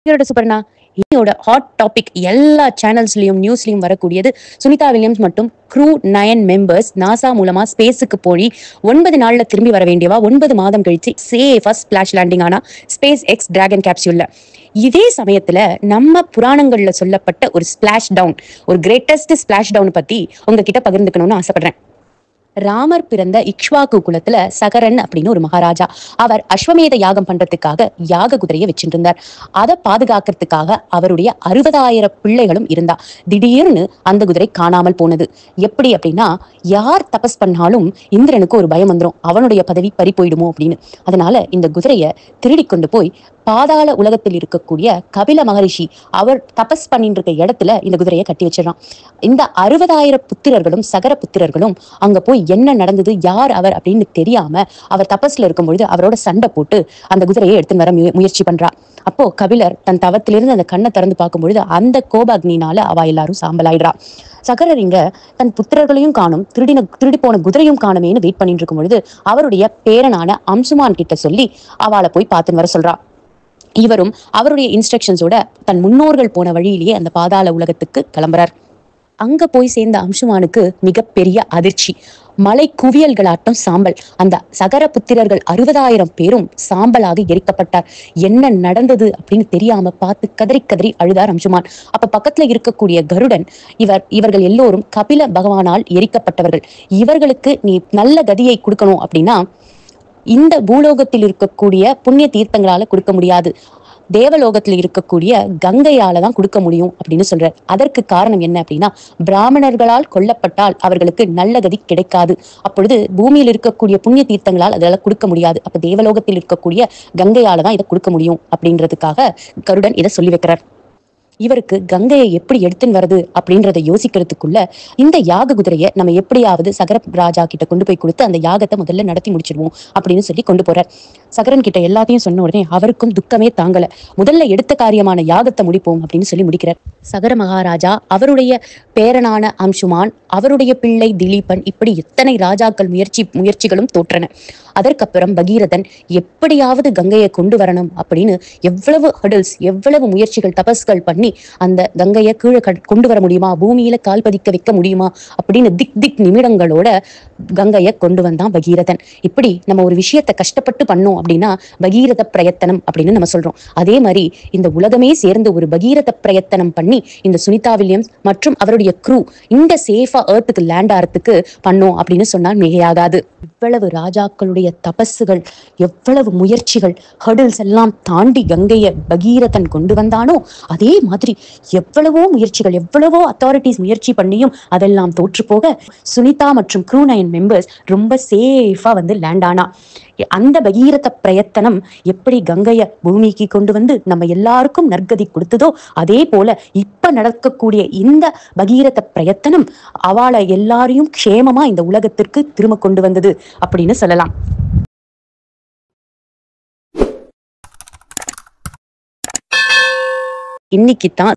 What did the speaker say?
சூப்பர்ண்ணா. இன்னையோட hot topic எல்லா சேனல்ஸ்லயும் நியூஸ்லயும் வரக்கூடியது சுனிதா வில்லியம்ஸ் மற்றும் க்ரூ 9 மெம்பர்ஸ் நாசா மூலமா ஸ்பேஸுக்கு போய் 9 நாள்ல திரும்பி வர வேண்டியவா 9 மாதம் கழிச்சு சேஃபா ஸ்பிளாஷ் லேண்டிங் ஆனா ஸ்பேஸ் எக்ஸ் டிராகன் கேப்சூல்ல. இதே சமயத்துல நம்ம புராணங்கள்ல சொல்லப்பட்ட ஒரு ஸ்பிளாஷ் டவுன், ஒரு கிரேட்டஸ்ட் ஸ்பிளாஷ் டவுன் பத்தி உங்ககிட்ட பகிர்ந்துக்கணும்னு ஆசைப்படுறேன். ராமர் பிறந்த இக்ஷ்வாக்கு குலத்துல சகரன் அப்படின்னு ஒரு மகாராஜா. அவர் அஸ்வமேத யாகம் பண்றதுக்காக யாக குதிரையை வச்சுட்டு இருந்தார். அதை பாதுகாக்கிறதுக்காக அவருடைய 60,000 பிள்ளைகளும் இருந்தா. திடீர்னு அந்த குதிரை காணாமல் போனது. எப்படி அப்படின்னா, யார் தபஸ் பண்ணாலும் இந்திரனுக்கு ஒரு பயம் வந்துடும், அவனுடைய பதவி பறி போயிடுமோ அப்படின்னு. அதனால இந்த குதிரையை திருடி கொண்டு போய் பாதாள உலகத்தில் இருக்கக்கூடிய கபில மகரிஷி அவர் தபஸ் பண்ணிட்டு இருக்க இடத்துல இந்த குதிரையை கட்டி வச்சிடறான். இந்த 60,000 புத்திரர்களும் சகர புத்திரர்களும் அங்க போய் என்ன நடந்தது, யார் அவர் அப்படின்னு தெரியாம அவர் தபஸ்ல இருக்கும் பொழுது அவரோட சண்டை போட்டு அந்த குதிரையை எடுத்துன்னு வர முயற்சி பண்றா. அப்போ கபிலர் தன் தவத்திலிருந்து அந்த கண்ணை திறந்து பார்க்கும் பொழுது அந்த கோபாக்னினால அவ எல்லாரும் சாம்பலாயிடுறா. சகரர் இங்க தன் புத்திரர்களையும் காணும், திருடி போன குதிரையும் காணுமேன்னு வெயிட் பண்ணிட்டு இருக்கும் பொழுது அவருடைய பேரனான அம்சுமான் கிட்ட சொல்லி அவளை போய் பார்த்துன்னு வர சொல்றா. இவரும் அவருடைய இன்ஸ்ட்ரக்ஷன்ஸோட தன் முன்னோர்கள் போன வழியிலேயே அந்த பாதாள உலகத்துக்கு கிளம்புறார். அங்க போய் சேர்ந்த அம்சுமானுக்கு மிகப்பெரிய அதிர்ச்சி. மலை குவியல்களாட்டம் சாம்பல். அந்த சகர புத்திரர்கள் 60,000 பேரும் சாம்பலாக எரிக்கப்பட்டார். என்ன நடந்தது அப்படின்னு தெரியாம பார்த்து கதறி கதறி அழுதார் அம்சுமான். அப்ப பக்கத்துல இருக்கக்கூடிய கருடன், இவர்கள் எல்லோரும் கபில பகவானால் எரிக்கப்பட்டவர்கள், இவர்களுக்கு நீ நல்ல கதியை கொடுக்கணும் அப்படின்னா இந்த பூலோகத்தில் இருக்கக்கூடிய புண்ணிய தீர்த்தங்களால கொடுக்க முடியாது, தேவலோகத்தில் இருக்கக்கூடிய கங்கையால தான் கொடுக்க முடியும் அப்படின்னு சொல்றார். அதற்கு காரணம் என்ன அப்படின்னா, பிராமணர்களால் கொல்லப்பட்டால் அவர்களுக்கு நல்ல கதி கிடைக்காது. அப்பொழுது பூமியில் இருக்கக்கூடிய புண்ணிய தீர்த்தங்களால் அதெல்லாம் கொடுக்க முடியாது. அப்ப தேவலோகத்தில் இருக்கக்கூடிய கங்கையால தான் இதை கொடுக்க முடியும் அப்படின்றதுக்காக கருடன் இதை சொல்லி வைக்கிறார். இவருக்கு கங்கையை எப்படி எடுத்துன்னு வருது அப்படின்றத யோசிக்கிறதுக்குள்ள இந்த யாக குதிரையை நம்ம எப்படியாவது சகர ராஜா கிட்ட கொண்டு போய் கொடுத்து அந்த யாகத்தை முதல்ல நடத்தி முடிச்சிடுவோம் அப்படின்னு சொல்லி கொண்டு போறார். சகரன் கிட்ட எல்லாத்தையும் சொன்ன உடனே அவருக்கும் துக்கமே தாங்கல. முதல்ல எடுத்த காரியமான யாகத்தை முடிப்போம் அப்படின்னு சொல்லி முடிக்கிறார். சகர மகாராஜா, அவருடைய பேரனான அம்சுமான், அவருடைய பிள்ளை திலீபன், இப்படி எத்தனை ராஜாக்கள் முயற்சிகளும் தோற்றன. அதற்கப்புறம் பகீரதன் எப்படியாவது கங்கையை கொண்டு வரணும் அப்படின்னு எவ்வளவு ஹர்டில்ஸ், எவ்வளவு முயற்சிகள், தபஸ்கள் பண்ணி அந்த கங்கையை கீழே கொண்டு வர முடியுமா, பூமியில கால் பதிக்க வைக்க முடியுமா அப்படின்னு திக் நிமிடங்களோட கங்கையை கொண்டு வந்தான் பகீரதன். இப்படி நம்ம ஒரு விஷயத்தை கஷ்டப்பட்டு பண்ணோம் அப்படின்னா பகீரத பிரயத்தனம் அப்படின்னு நம்ம சொல்றோம். அதே மாதிரி இந்த உலகமே சேர்ந்து ஒரு பகீரத பிரயத்தனம் பண்ணி இந்த சுனிதா வில்லியம்ஸ் மற்றும் அவருடைய க்ரூ இங்க சேஃபா எர்த்துக்கு லேண்ட் ஆகிறதுக்கு பண்ணோம் அப்படின்னு சொன்னால் மிகையாகாது. இவ்வளவு ராஜாக்களுடைய தபஸுகள், எவ்வளவு முயற்சிகள், ஹர்டில்ஸ் எல்லாம் தாண்டி கங்கையை பகீரதன் கொண்டு வந்தானோ அதே மாதிரி எவ்வளவோ முயற்சிகள், எவ்வளவோ அத்தாரிட்டிஸ் முயற்சி பண்ணியும் அதெல்லாம் தோற்று போக சுனிதா மற்றும் க்ரூ 9 மெம்பர்ஸ் ரொம்ப சேஃபா வந்து லேண்ட் ஆனா. அந்த பகீரத பிரயத்தனம் எப்படி கங்கைய பூமிக்கு கொண்டு வந்து நம்ம எல்லாருக்கும் நற்கதி கொடுத்ததோ அதே போல இப்ப நடக்கக்கூடிய இந்த பகீரத பிரயத்தனம் அவளை எல்லாரையும் க்ஷேமமா இந்த உலகத்திற்கு திரும்ப கொண்டு வந்தது அப்படின்னு சொல்லலாம். இன்னைக்கு தான்